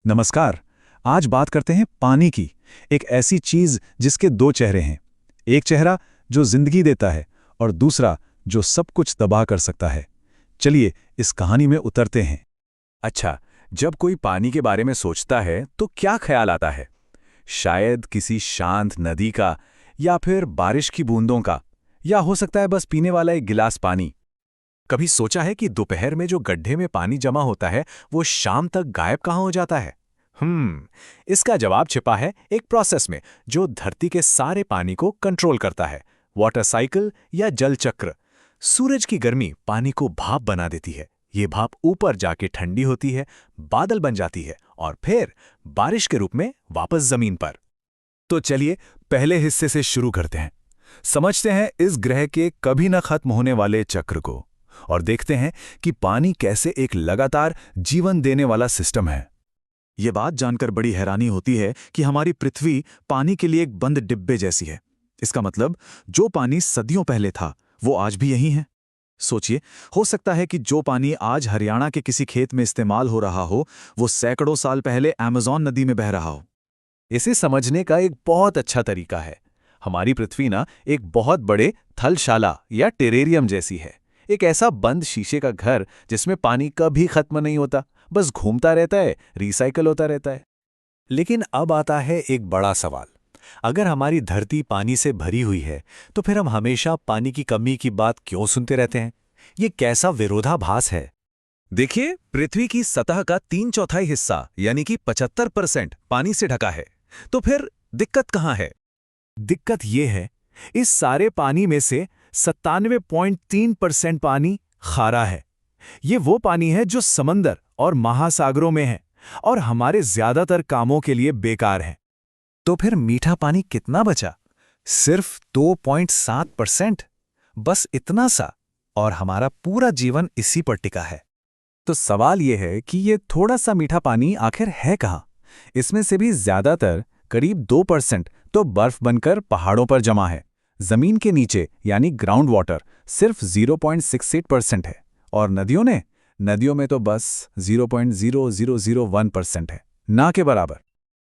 नमस्कार। आज बात करते हैं पानी की। एक ऐसी चीज जिसके दो चेहरे हैं। एक चेहरा जो जिंदगी देता है और दूसरा जो सब कुछ तबाह कर सकता है। चलिए इस कहानी में उतरते हैं। अच्छा, जब कोई पानी के बारे में सोचता है तो क्या ख्याल आता है? शायद किसी शांत नदी का, या फिर बारिश की बूंदों का, या हो सकता है बस पीने वाला एक गिलास पानी। कभी सोचा है कि दोपहर में जो गड्ढे में पानी जमा होता है वो शाम तक गायब कहाँ हो जाता है? इसका जवाब छिपा है एक प्रोसेस में जो धरती के सारे पानी को कंट्रोल करता है। वाटर साइकिल या जल चक्र। सूरज की गर्मी पानी को भाप बना देती है। ये भाप ऊपर जाके ठंडी होती है, बादल बन जाती है और फिर बारिश के रूप में वापस जमीन पर। तो चलिए पहले हिस्से से शुरू करते हैं। समझते हैं इस ग्रह के कभी न खत्म होने वाले चक्र को और देखते हैं कि पानी कैसे एक लगातार जीवन देने वाला सिस्टम है। ये बात जानकर बड़ी हैरानी होती है कि हमारी पृथ्वी पानी के लिए एक बंद डिब्बे जैसी है। इसका मतलब जो पानी सदियों पहले था वो आज भी यही है। सोचिए, हो सकता है कि जो पानी आज हरियाणा के किसी खेत में इस्तेमाल हो रहा हो वो सैकड़ों साल पहले अमेज़न नदी में बह रहा हो। इसे समझने का एक बहुत अच्छा तरीका है। हमारी पृथ्वी ना एक बहुत बड़े थलशाला या टेरेरियम जैसी है। एक ऐसा बंद शीशे का घर जिसमें पानी कभी खत्म नहीं होता, बस घूमता रहता है, रिसाइकल होता रहता है। लेकिन अब आता है एक बड़ा सवाल। अगर हमारी धरती पानी से भरी हुई है तो फिर हम हमेशा पानी की कमी की बात क्यों सुनते रहते हैं? ये कैसा विरोधाभास है? देखिए, पृथ्वी की सतह का 3/4 हिस्सा यानी कि 75% पानी से ढका है। तो फिर दिक्कत कहाँ है? दिक्कत ये है, इस सारे पानी में से 97.3% पानी खारा है। ये वो पानी है जो समंदर और महासागरों में है और हमारे ज्यादातर कामों के लिए बेकार है। तो फिर मीठा पानी कितना बचा? सिर्फ 2.7%। बस इतना सा, और हमारा पूरा जीवन इसी पर टिका है। तो सवाल यह है कि ये थोड़ा सा मीठा पानी आखिर है कहाँ? इसमें से भी ज्यादातर, करीब 2%, तो बर्फ बनकर पहाड़ों पर जमा है। जमीन के नीचे यानी ग्राउंड वाटर सिर्फ 0.68% है। और नदियों में तो बस 0.0001% है, ना के बराबर।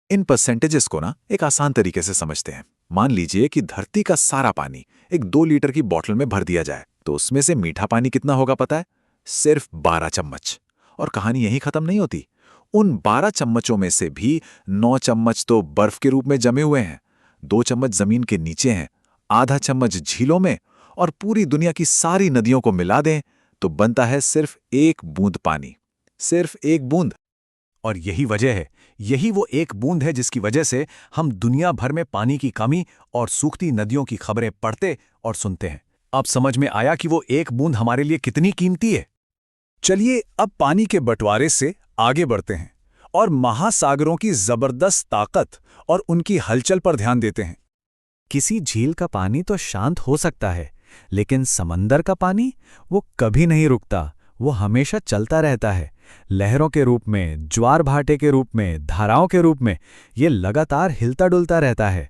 इन परसेंटेजेस को ना एक आसान तरीके से समझते हैं। मान लीजिए कि धरती का सारा पानी एक 2 लीटर की बोतल में भर दिया जाए तो उसमें से मीठा पानी कितना होगा पता है? सिर्फ 12 चम्मच। और कहानी यहीं खत्म नहीं होती। उन 12 चम्मचों में से भी 9 चम्मच तो बर्फ के रूप में जमे हुए हैं, 2 चम्मच जमीन के नीचे हैं, आधा चम्मच झीलों में, और पूरी दुनिया की सारी नदियों को मिला दें तो बनता है सिर्फ 1 बूंद पानी। सिर्फ 1 बूंद। और यही वो एक बूंद है जिसकी वजह से हम दुनिया भर में पानी की कमी और सूखती नदियों की खबरें पढ़ते और सुनते हैं। अब समझ में आया कि वो एक बूंद हमारे लिए कितनी कीमती है। चलिए अब पानी के बंटवारे से आगे बढ़ते हैं और महासागरों की जबरदस्त ताकत और उनकी हलचल पर ध्यान देते हैं। किसी झील का पानी तो शांत हो सकता है, लेकिन समंदर का पानी वो कभी नहीं रुकता। वो हमेशा चलता रहता है, लहरों के रूप में, ज्वार भाटे के रूप में, धाराओं के रूप में। ये लगातार हिलता डुलता रहता है।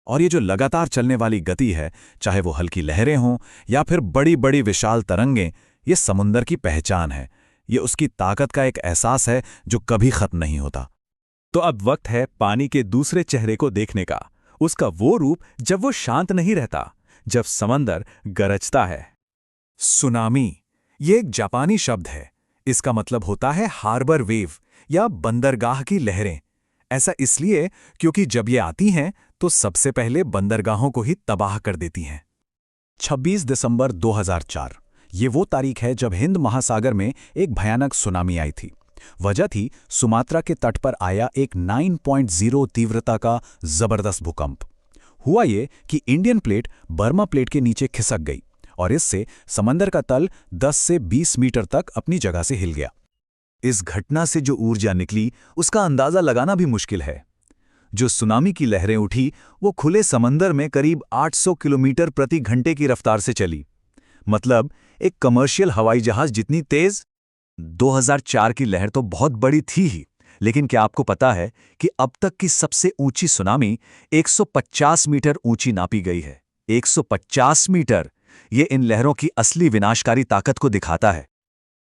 और ये जो लगातार चलने वाली गति है, चाहे वो हल्की लहरें हों या फिर बड़ी बड़ी विशाल तरंगें, ये समुंदर की पहचान है। ये उसकी ताकत का एक एहसास है जो कभी खत्म नहीं होता। तो अब वक्त है पानी के दूसरे चेहरे को देखने का। उसका वो रूप जब वो शांत नहीं रहता, जब समंदर गरजता है। सुनामी, ये एक जापानी शब्द है। इसका मतलब होता है हार्बर वेव या बंदरगाह की लहरें। ऐसा इसलिए क्योंकि जब ये आती हैं तो सबसे पहले बंदरगाहों को ही तबाह कर देती हैं। 26 दिसंबर 2004 ये वो तारीख है जब हिंद महासागर में एक भयानक सुनामी आई थी। वजह थी सुमात्रा के तट पर आया एक 9.0 तीव्रता का जबरदस्त भूकंप। हुआ ये कि इंडियन प्लेट बर्मा प्लेट के नीचे खिसक गई और इससे समंदर का तल 10 से 20 मीटर तक अपनी जगह से हिल गया। इस घटना से जो ऊर्जा निकली उसका अंदाजा लगाना भी मुश्किल है। जो सुनामी की लहरें उठी वो खुले समंदर में करीब 800 किलोमीटर प्रति घंटे की रफ्तार से चली। मतलब एक कमर्शियल हवाई जहाज जितनी तेज। 2004 की लहर तो बहुत बड़ी थी ही, लेकिन क्या आपको पता है कि अब तक की सबसे ऊंची सुनामी 150 मीटर ऊंची नापी गई है। 150 मीटर। ये इन लहरों की असली विनाशकारी ताकत को दिखाता है।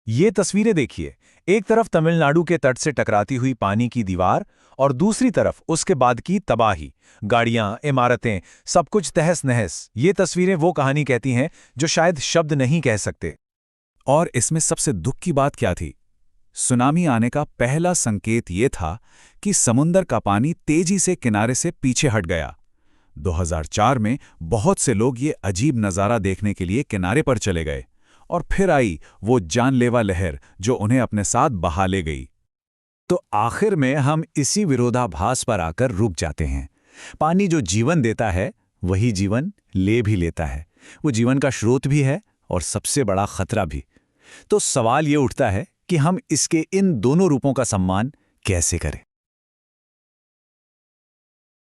ये तस्वीरें देखिए, एक तरफ तमिलनाडु के तट से टकराती हुई पानी की दीवार और दूसरी तरफ उसके बाद की तबाही, गाड़ियां, इमारतें, सब कुछ तहस-नहस। ये तस्वीरें वो कहानी कहती हैं जो शायद शब्द नहीं कह सकते। और इसमें सबसे दुख की बात क्या थी? सुनामी आने का पहला संकेत ये था कि समुंदर का पानी तेजी से किनारे से पीछे हट गया। 2004 में बहुत से लोग ये अजीब नज़ारा देखने के लिए किनारे पर चले गए और फिर आई वो जानलेवा लहर जो उन्हें अपने साथ बहा ले गई। तो आखिर में हम इसी विरोधाभास पर आकर रुक जाते हैं। पानी जो जीवन देता है वही जीवन ले भी लेता है। वो जीवन का स्रोत भी है और सबसे बड़ा खतरा भी। तो सवाल ये उठता है कि हम इसके इन दोनों रूपों का सम्मान कैसे करें।